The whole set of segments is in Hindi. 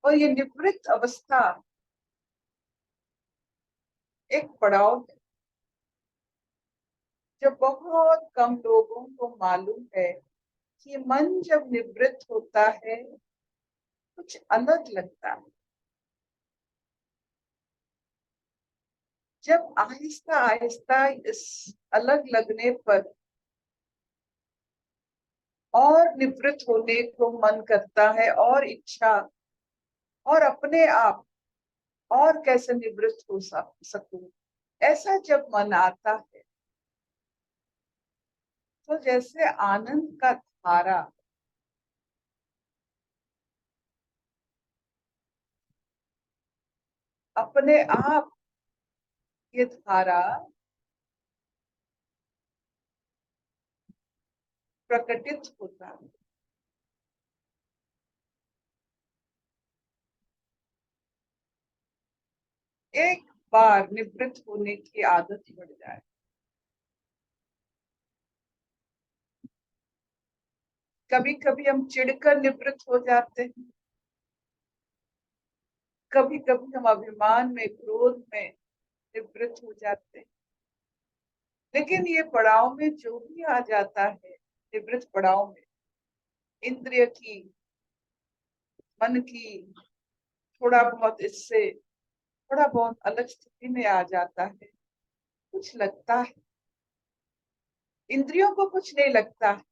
और ये निवृत्त अवस्था एक पड़ाव है जो बहुत कम लोगों को मालूम है कि मन जब निवृत्त होता है कुछ अलग लगता है। जब आहिस्ता आहिस्ता इस अलग लगने पर और निवृत्त होने को मन करता है और इच्छा और अपने आप और कैसे निवृत्त हो सकूं, ऐसा जब मन आता है तो जैसे आनंद का धारा अपने आप ये धारा प्रकटित होता है। एक बार निवृत्त होने की आदत पड़ जाए, कभी कभी हम चिढ़कर निवृत्त हो जाते हैं, कभी कभी हम अभिमान में क्रोध में निवृत्त हो जाते हैं। लेकिन ये पड़ाव में जो भी आ जाता है, निवृत्त पड़ाव में इंद्रिय की, मन की थोड़ा बहुत इससे थोड़ा बहुत अलग स्थिति में आ जाता है, कुछ लगता है। इंद्रियों को कुछ नहीं लगता है,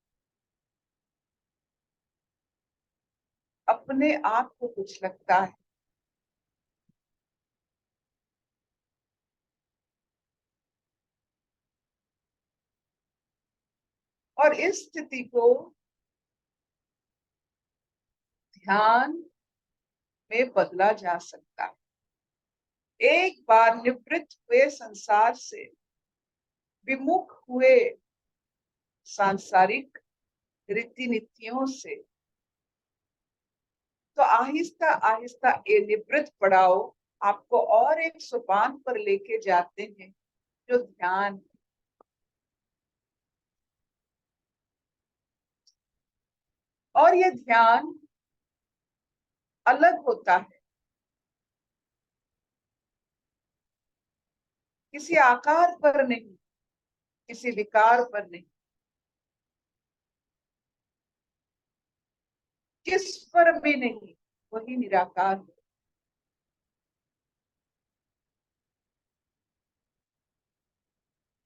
अपने आप को कुछ लगता है। और इस स्थिति को ध्यान में बदला जा सकता है। एक बार निवृत्त हुए संसार से, विमुख हुए सांसारिक रीति नीतियों से, तो आहिस्ता आहिस्ता ये निवृत्त पड़ाव आपको और एक सोपान पर लेके जाते हैं जो ध्यान है। और ये ध्यान अलग होता है, किसी आकार पर नहीं, किसी विकार पर नहीं, किस पर भी नहीं, वही निराकार है।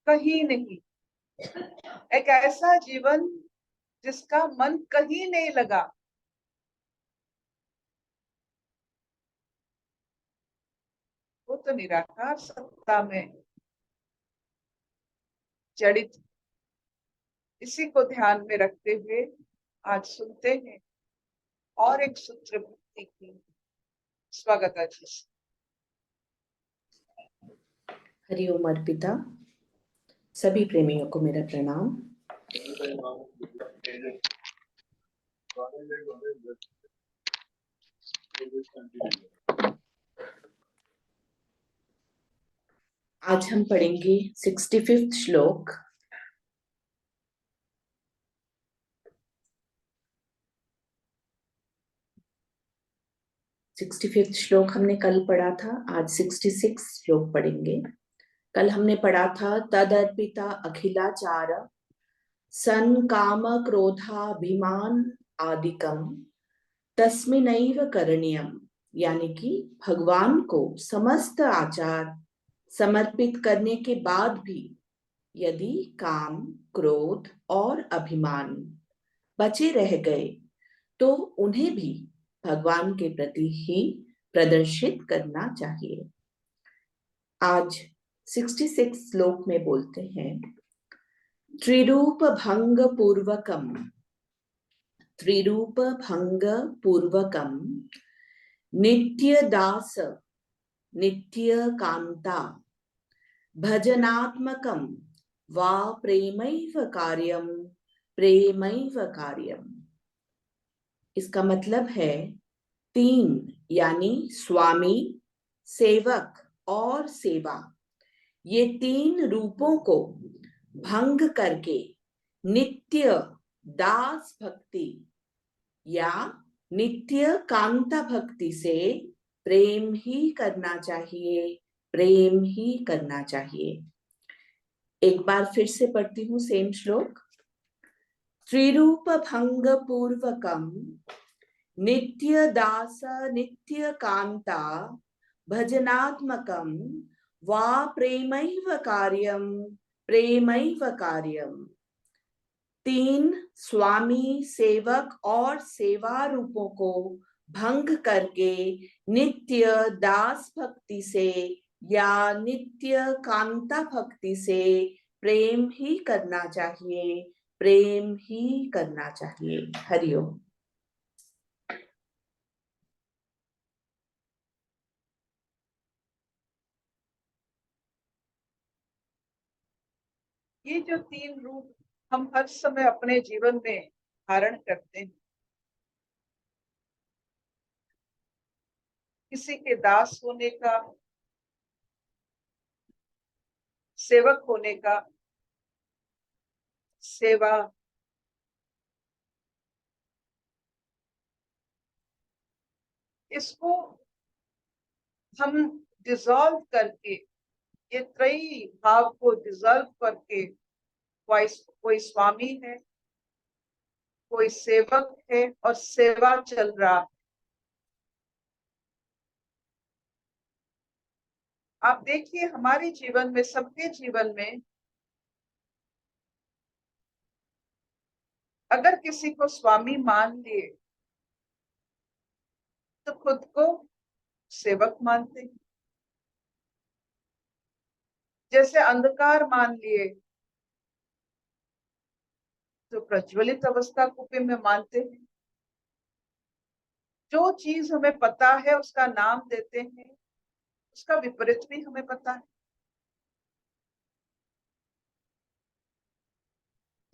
कहीं नहीं, एक ऐसा जीवन जिसका मन कहीं नहीं लगा, वो तो निराकार सत्ता में जड़ित। इसी को ध्यान में रखते हुए आज सुनते हैं और एक सूत्र भक्ति की। स्वागत है जी। हरिओम अर्पिता। सभी प्रेमियों को मेरा प्रणाम। आज हम पढ़ेंगे 65वां श्लोक। श्लोक हमने कल पढ़ा था, आज 66 श्लोक पढ़ेंगे। कल हमने पढ़ा था तदर्पिता अखिलाचार सन काम क्रोधाभिमान आदिकम तस्मिनैव करणीयम, यानी कि भगवान को समस्त आचार समर्पित करने के बाद भी यदि काम, क्रोध और अभिमान बचे रह गए तो उन्हें भी भगवान के प्रति ही प्रदर्शित करना चाहिए। आज 66 श्लोक में बोलते हैं त्रिरूप भंग पूर्वकम नित्य दास नित्य कांता भजनात्मकम वा प्रेमैव कार्यम। इसका मतलब है 3 यानी स्वामी, सेवक और सेवा, ये 3 रूपों को भंग करके नित्य दास भक्ति या नित्य कांता भक्ति से प्रेम ही करना चाहिए, प्रेम ही करना चाहिए। एक बार फिर से पढ़ती हूँ सेम श्लोक। त्रिरूप भंग पूर्वकम नित्य दास नित्य कांता भजनात्मकम वा प्रेमैव कार्यम, प्रेमैव कार्यम। तीन स्वामी सेवक और सेवा रूपों को भंग करके नित्य दास भक्ति से या नित्य कांता भक्ति से प्रेम ही करना चाहिए, प्रेम ही करना चाहिए। हरिओम। ये जो तीन रूप हम हर समय अपने जीवन में धारण करते हैं, किसी के दास होने का, सेवक होने का, सेवा, इसको हम डिसॉल्व करके, ये त्रयी भाव को डिसॉल्व करके कोई स्वामी है, कोई सेवक है और सेवा चल रहा है। आप देखिए हमारे जीवन में, सबके जीवन में, अगर किसी को स्वामी मान लिए तो खुद को सेवक मानते हैं। जैसे अंधकार मान लिए तो प्रज्वलित अवस्था को भी में मानते हैं। जो चीज हमें पता है उसका नाम देते हैं, उसका विपरीत भी हमें पता है।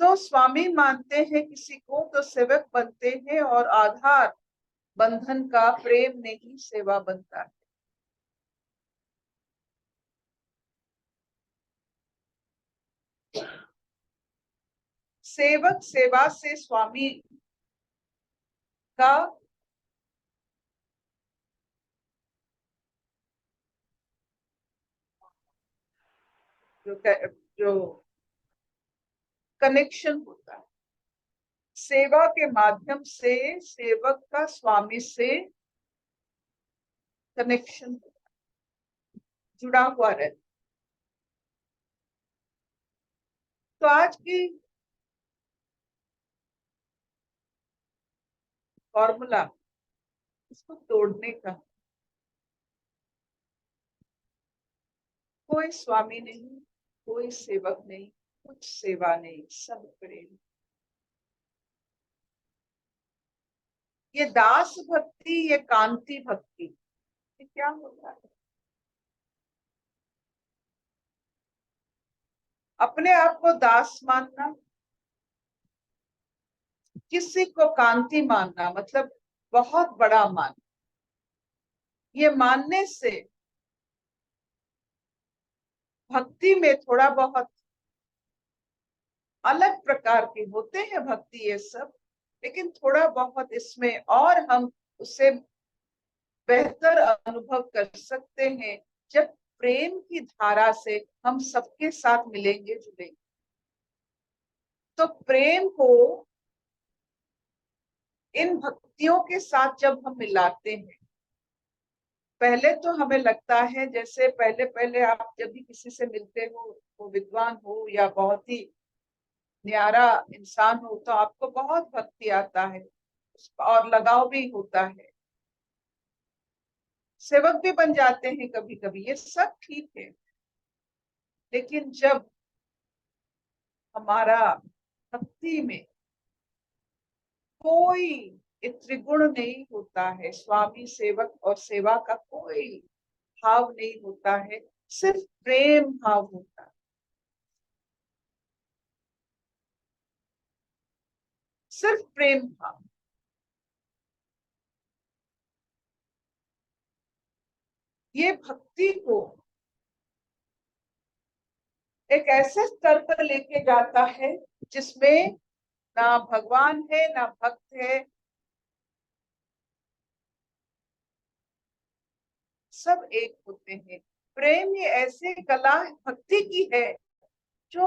तो स्वामी मानते हैं किसी को तो सेवक बनते हैं, और आधार बंधन का प्रेम नहीं सेवा बनता है। सेवक सेवा से स्वामी का जो कनेक्शन होता है, सेवा के माध्यम से सेवक का स्वामी से कनेक्शन जुड़ा हुआ रहता। तो आज की फॉर्मूला इसको तोड़ने का, कोई स्वामी नहीं, कोई सेवक नहीं, कुछ सेवा नहीं, सब प्रेम। ये दास भक्ति, ये कांति भक्ति, ये क्या होता है? अपने आप को दास मानना, किसी को कांति मानना, मतलब बहुत बड़ा मान। ये मानने से भक्ति में थोड़ा बहुत अलग प्रकार के होते हैं भक्ति ये सब, लेकिन थोड़ा बहुत इसमें और हम उससे बेहतर अनुभव कर सकते हैं जब प्रेम की धारा से हम सबके साथ मिलेंगे जुलेंगे। तो प्रेम को इन भक्तियों के साथ जब हम मिलाते हैं, पहले तो हमें लगता है जैसे पहले पहले आप जब भी किसी से मिलते हो, वो विद्वान हो या बहुत ही न्यारा इंसान हो, तो आपको बहुत भक्ति आता है और लगाव भी होता है, सेवक भी बन जाते हैं कभी कभी, ये सब ठीक है। लेकिन जब हमारा भक्ति में कोई त्रिगुण नहीं होता है, स्वामी सेवक और सेवा का कोई भाव नहीं होता है, सिर्फ प्रेम भाव होता है, सिर्फ प्रेम भाव, ये भक्ति को एक ऐसे स्तर पर लेके जाता है जिसमें ना भगवान है ना भक्त है, सब एक होते हैं। प्रेम ये ऐसे कला भक्ति की है जो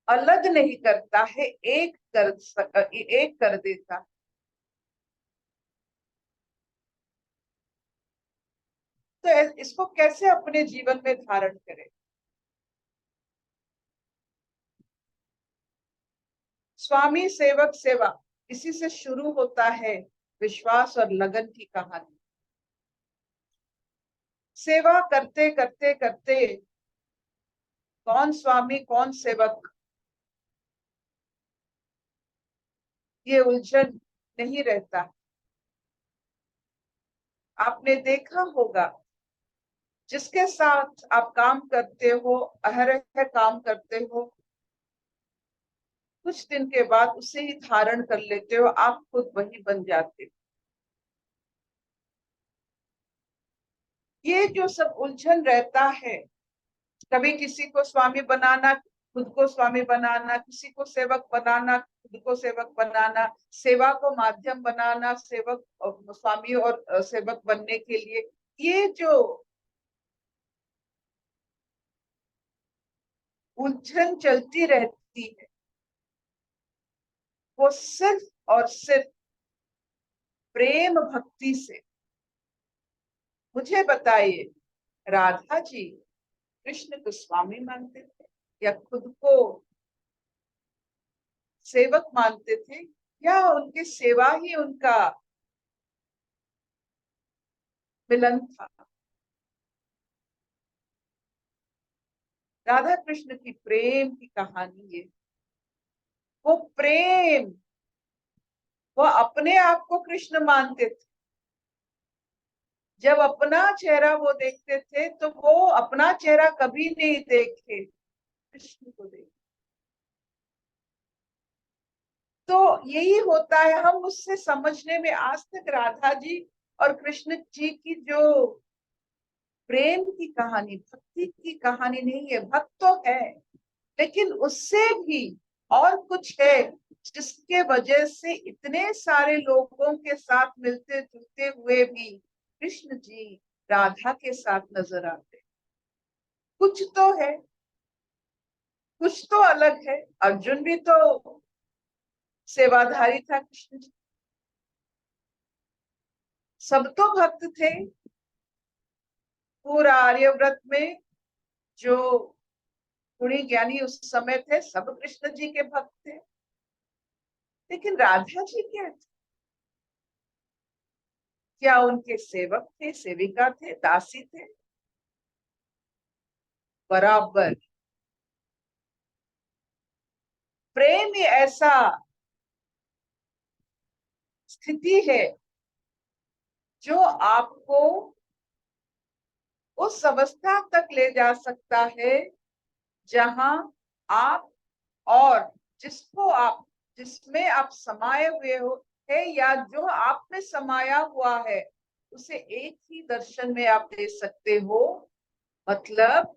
अलग नहीं करता है, एक कर देता है। तो इसको कैसे अपने जीवन में धारण करें? स्वामी सेवक सेवा, इसी से शुरू होता है विश्वास और लगन की कहानी। सेवा करते करते करते कौन स्वामी कौन सेवक, ये उलझन नहीं रहता। आपने देखा होगा जिसके साथ आप काम करते हो, अहरह काम करते हो, कुछ दिन के बाद उसे ही धारण कर लेते हो, आप खुद वही बन जाते हो। ये जो सब उलझन रहता है, कभी किसी को स्वामी बनाना, खुद को स्वामी बनाना, किसी को सेवक बनाना, खुद को सेवक बनाना, सेवा को माध्यम बनाना, सेवक स्वामी और सेवक बनने के लिए, ये जो उलझन चलती रहती है वो सिर्फ और सिर्फ प्रेम भक्ति से। मुझे बताइए, राधा जी कृष्ण को स्वामी मानते थे या खुद को सेवक मानते थे, या उनकी सेवा ही उनका मिलन था? राधा कृष्ण की प्रेम की कहानी है। वो प्रेम, वो अपने आप को कृष्ण मानते थे। जब अपना चेहरा वो देखते थे तो वो अपना चेहरा कभी नहीं देखे, कृष्ण को देखे। तो यही होता है, हम उससे समझने में आज तक राधा जी और कृष्ण जी की जो प्रेम की कहानी, भक्ति की कहानी नहीं है। भक्त तो है, लेकिन उससे भी और कुछ है जिसके वजह से इतने सारे लोगों के साथ मिलते जुलते हुए भी कृष्ण जी राधा के साथ नजर आते। कुछ तो है, कुछ तो अलग है। अर्जुन भी तो सेवाधारी था कृष्ण जी, सब तो भक्त थे। पूरा आर्यव्रत में जो गुणी ज्ञानी उस समय थे सब कृष्ण जी के भक्त थे। लेकिन राधा जी क्या थे? क्या उनके सेवक थे, सेविका थे, दासी थे? बराबर। प्रेम ही ऐसा स्थिति है जो आपको उस अवस्था तक ले जा सकता है जहां आप और जिसको आप, जिसमें आप समाये हुए हो है या जो आप में समाया हुआ है, उसे एक ही दर्शन में आप दे सकते हो। मतलब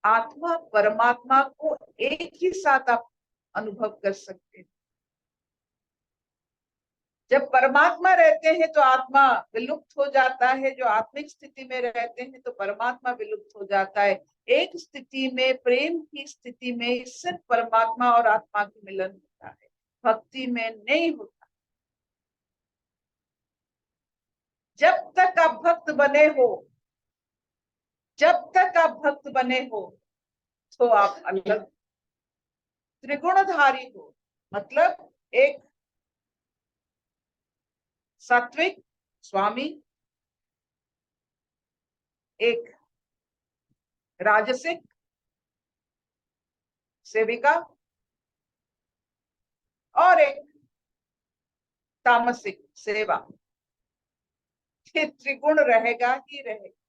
आत्मा परमात्मा को एक ही साथ आप अनुभव कर सकते हैं। जब परमात्मा रहते हैं तो आत्मा विलुप्त हो जाता है, जो आत्मिक स्थिति में रहते हैं तो परमात्मा विलुप्त हो जाता है। एक स्थिति में, प्रेम की स्थिति में सिर्फ परमात्मा और आत्मा का मिलन होता है, भक्ति में नहीं होता। जब तक आप भक्त बने हो, जब तक आप भक्त बने हो तो आप अलग त्रिगुणधारी हो। मतलब एक सात्विक स्वामी, एक राजसिक सेविका और एक तामसिक सेवा। ये त्रिगुण रहेगा ही रहेगा।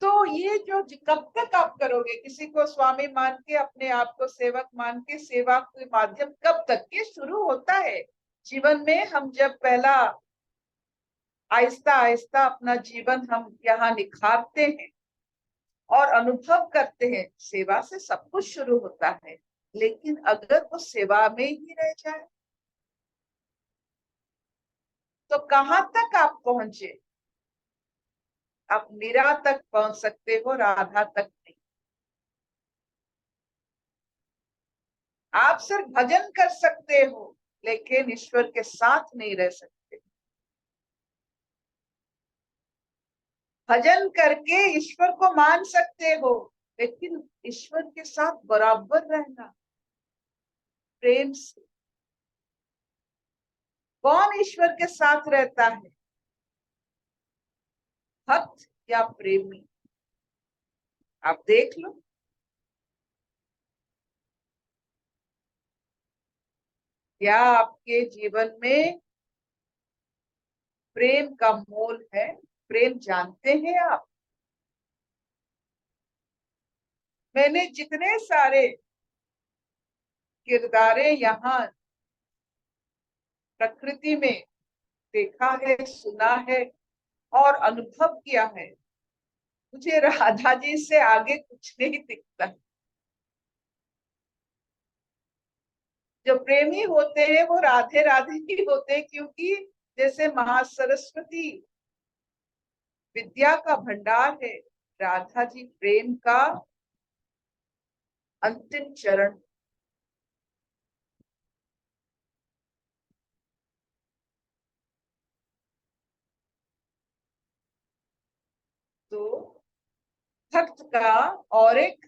तो ये जो कब तक आप करोगे? किसी को स्वामी मान के, अपने आप को सेवक मान के, सेवा के माध्यम कब तक? ये शुरू होता है जीवन में। हम जब पहला आहिस्ता आहिस्ता अपना जीवन हम यहाँ निखारते हैं और अनुभव करते हैं, सेवा से सब कुछ शुरू होता है। लेकिन अगर वो सेवा में ही रह जाए, तो कहां तक आप पहुंचे? आप मीरा तक पहुंच सकते हो, राधा तक नहीं। आप सिर्फ भजन कर सकते हो लेकिन ईश्वर के साथ नहीं रह सकते। भजन करके ईश्वर को मान सकते हो लेकिन ईश्वर के साथ बराबर रहना, प्रेम से। कौन ईश्वर के साथ रहता है? भक्त या प्रेमी? आप देख लो। क्या आपके जीवन में प्रेम का मोल है? प्रेम जानते हैं आप? मैंने जितने सारे किरदारे यहाँ प्रकृति में देखा है, सुना है और अनुभव किया है, मुझे राधा जी से आगे कुछ नहीं दिखता। जो प्रेमी होते हैं वो राधे राधे ही होते हैं, क्योंकि जैसे महासरस्वती विद्या का भंडार है, राधा जी प्रेम का अंतिम चरण। तो भक्त का और एक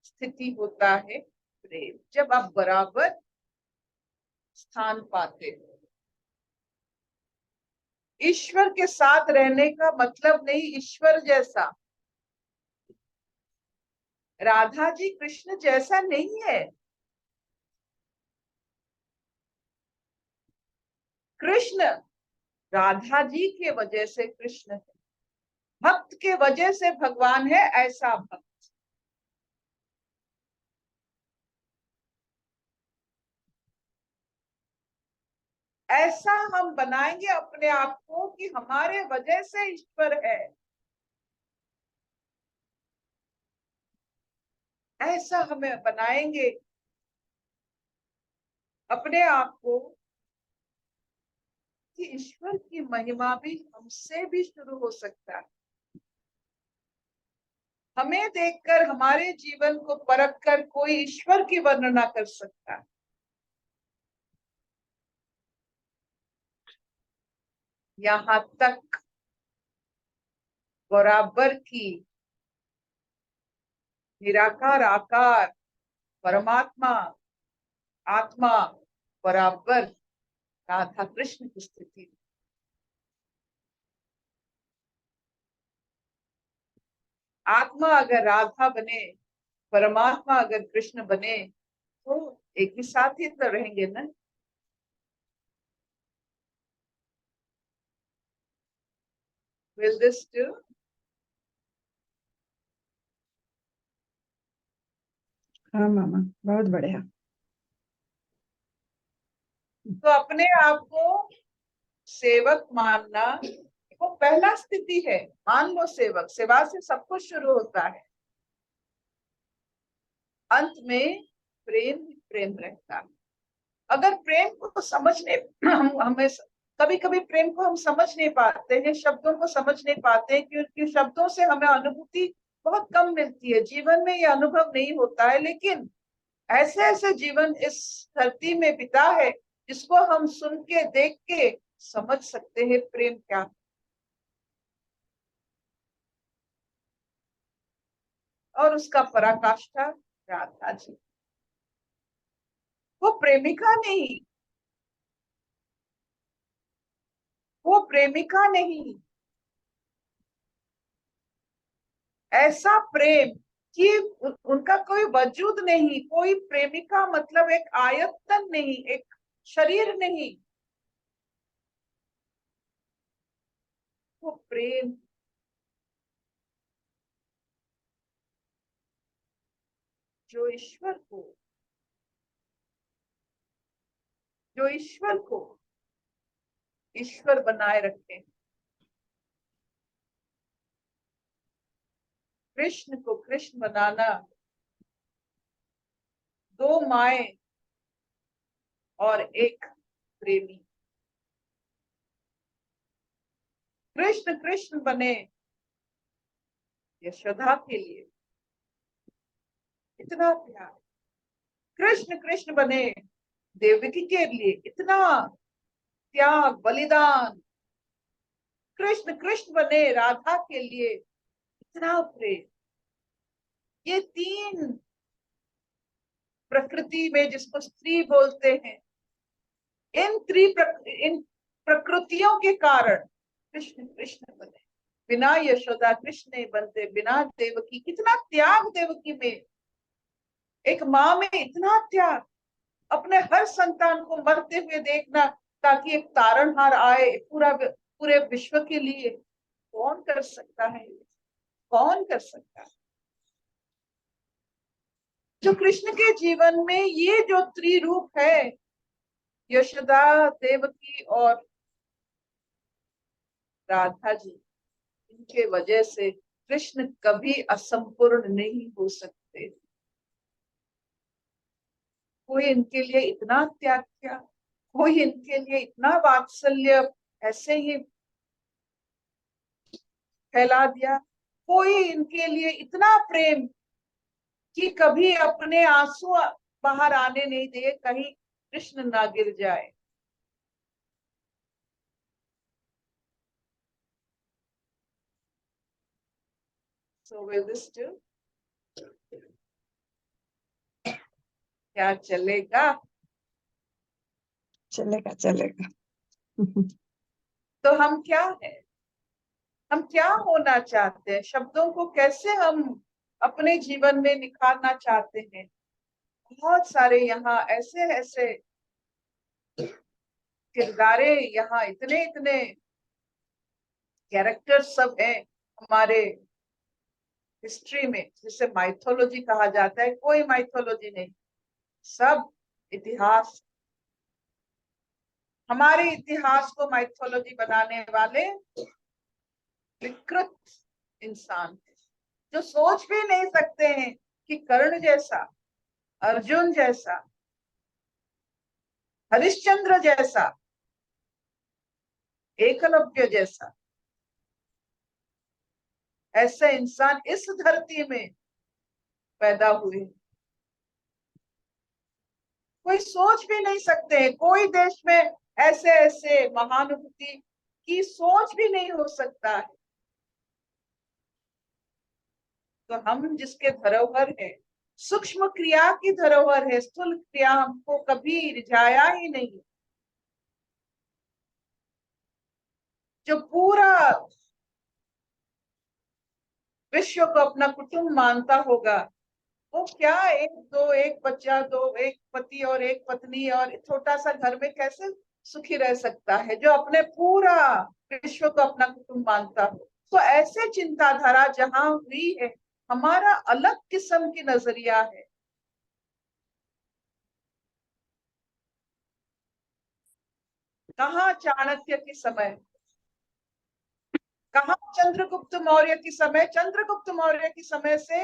स्थिति होता है प्रेम, जब आप बराबर स्थान पाते हो। ईश्वर के साथ रहने का मतलब नहीं ईश्वर जैसा, राधा जी कृष्ण जैसा नहीं है। कृष्ण राधा जी के वजह से कृष्ण है, भक्त के वजह से भगवान है, ऐसा भक्त। ऐसा हम बनाएंगे अपने आप को कि हमारे वजह से ईश्वर है, ऐसा हमें बनाएंगे अपने आप को कि ईश्वर की महिमा भी हमसे भी शुरू हो सकता है। हमें देखकर, हमारे जीवन को परख कर कोई ईश्वर की वर्णना कर सकता है। यहाँ तक बराबर की निराकार आकार परमात्मा आत्मा बराबर राधा कृष्ण की स्थिति। आत्मा अगर राधा बने, परमात्मा अगर कृष्ण बने, तो एक ही साथ ही तो रहेंगे ना। Will this do? हाँ मामा, बहुत बढ़िया। तो अपने आप को सेवक मानना वो पहला स्थिति है। मान लो सेवक, सेवा से सब कुछ शुरू होता है, अंत में प्रेम ही प्रेम रहता है। अगर प्रेम को समझने हमें कभी कभी प्रेम को हम समझ नहीं पाते हैं, शब्दों को समझ नहीं पाते हैं, क्योंकि शब्दों से हमें अनुभूति बहुत कम मिलती है, जीवन में ये अनुभव नहीं होता है। लेकिन ऐसे ऐसे जीवन इस धरती में बिता है जिसको हम सुन के देख के समझ सकते हैं प्रेम क्या। और उसका पराकाष्ठा राधा जी। वो प्रेमिका नहीं, वो प्रेमिका नहीं, ऐसा प्रेम कि उनका कोई वजूद नहीं। कोई प्रेमिका मतलब एक आयतन नहीं, एक शरीर नहीं, वो प्रेम जो ईश्वर को, जो ईश्वर को ईश्वर बनाए रखे। कृष्ण को कृष्ण बनाना, दो माए और एक प्रेमी। कृष्ण कृष्ण बने यशोदा के लिए, इतना प्यार। कृष्ण कृष्ण बने देवकी के लिए, इतना त्याग बलिदान। कृष्ण कृष्ण बने राधा के लिए, इतना प्रेम। ये तीन प्रकृति में, जिसको स्त्री बोलते हैं, इन प्रकृतियों के कारण कृष्ण कृष्ण बने। बिना यशोदा कृष्ण नहीं बनते, बिना देवकी। कितना त्याग देवकी में, एक माँ में इतना त्याग, अपने हर संतान को मरते हुए देखना ताकि एक तारणहार आए पूरे विश्व के लिए। कौन कर सकता है? कौन कर सकता है? जो कृष्ण के जीवन में ये जो त्रिरूप है, यशोदा, देवकी और राधा जी, इनके वजह से कृष्ण कभी असंपूर्ण नहीं हो सकते। कोई इनके लिए इतना त्याग किया, कोई इनके लिए इतना वात्सल्य ऐसे ही फैला दिया, कोई इनके लिए इतना प्रेम कि कभी अपने आंसू बाहर आने नहीं दिए, कहीं कृष्ण ना गिर जाए। So will this do? क्या चलेगा? चलेगा चलेगा। तो हम क्या है? हम क्या होना चाहते हैं? शब्दों को कैसे हम अपने जीवन में निखारना चाहते हैं? बहुत सारे यहाँ ऐसे ऐसे किरदारे, यहाँ इतने इतने कैरेक्टर्स सब हैं हमारे हिस्ट्री में, जिसे माइथोलॉजी कहा जाता है। कोई माइथोलॉजी नहीं, सब इतिहास। हमारे इतिहास को माइथोलॉजी बनाने वाले विकृत इंसान है, जो सोच भी नहीं सकते हैं कि कर्ण जैसा, अर्जुन जैसा, हरिश्चंद्र जैसा, एकलव्य जैसा ऐसे इंसान इस धरती में पैदा हुए। कोई सोच भी नहीं सकते। कोई देश में ऐसे ऐसे महानुभूति की सोच भी नहीं हो सकता है। तो हम जिसके धरोहर है, सूक्ष्म क्रिया की धरोहर है, स्थूल क्रिया हमको कभी रिझाया ही नहीं। जो पूरा विश्व को अपना कुटुंब मानता होगा, वो क्या एक दो, एक बच्चा, दो, एक पति और एक पत्नी और छोटा सा घर में कैसे सुखी रह सकता है, जो अपने पूरा विश्व को अपना कुटुंब मानता हो? तो ऐसे चिंताधारा जहां हुई है, हमारा अलग किस्म की नजरिया है। कहाँ चाणक्य के समय, कहाँ चंद्रगुप्त मौर्य के समय। चंद्रगुप्त मौर्य के समय से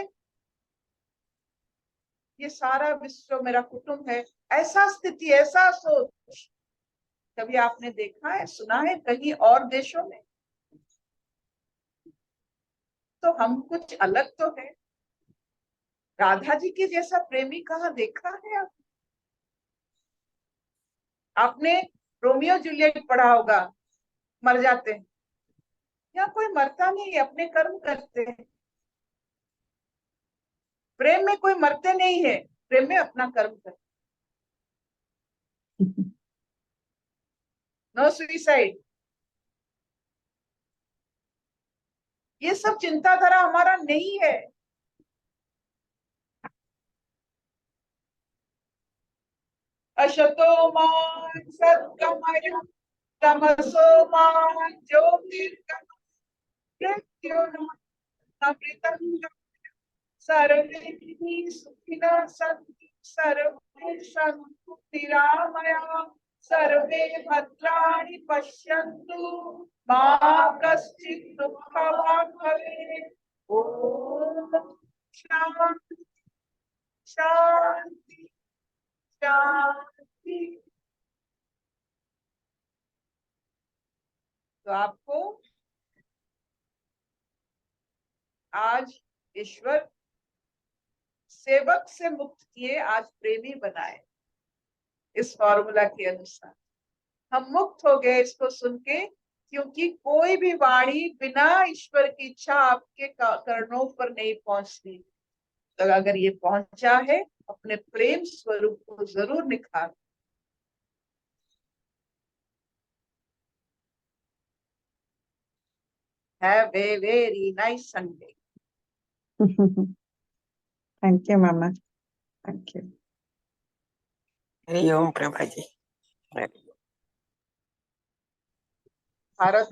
ये सारा विश्व मेरा कुटुंब है, ऐसा स्थिति, ऐसा सोच कभी आपने देखा है, सुना है कहीं और देशों में? तो हम कुछ अलग तो है। राधा जी के जैसा प्रेमी कहाँ देखा है आपने? रोमियो जूलियट पढ़ा होगा, मर जाते हैं। यहाँ कोई मरता नहीं है, अपने कर्म करते हैं। प्रेम में कोई मरते नहीं है, प्रेम में अपना कर्म करते। No suicide. ये सब चिंताधारा हमारा नहीं है। अशतो मा सद्गमय तमसो मा ज्योतिर्गमयः। सर्वे सुखिनः सन्तु, सर्वे सन्तु निरामयाः, सर्वे भद्राणि पश्यन्तु, मा कश्चित् दुःखभाग् भवेत्। ॐ शान्ति शान्ति शांति। तो आपको आज ईश्वर सेवक से मुक्त किए, आज प्रेमी बनाए। इस फॉर्मूला के अनुसार हम मुक्त हो गए इसको सुन के, क्योंकि कोई भी वाणी बिना ईश्वर की इच्छा आपके कर्णों पर नहीं पहुंचती। तो अगर ये पहुंचा है, अपने प्रेम स्वरूप को जरूर निखार। Have a very nice Sunday. Thank you, Mama. Thank you. Hari Om Prabha ji. Hari Bharat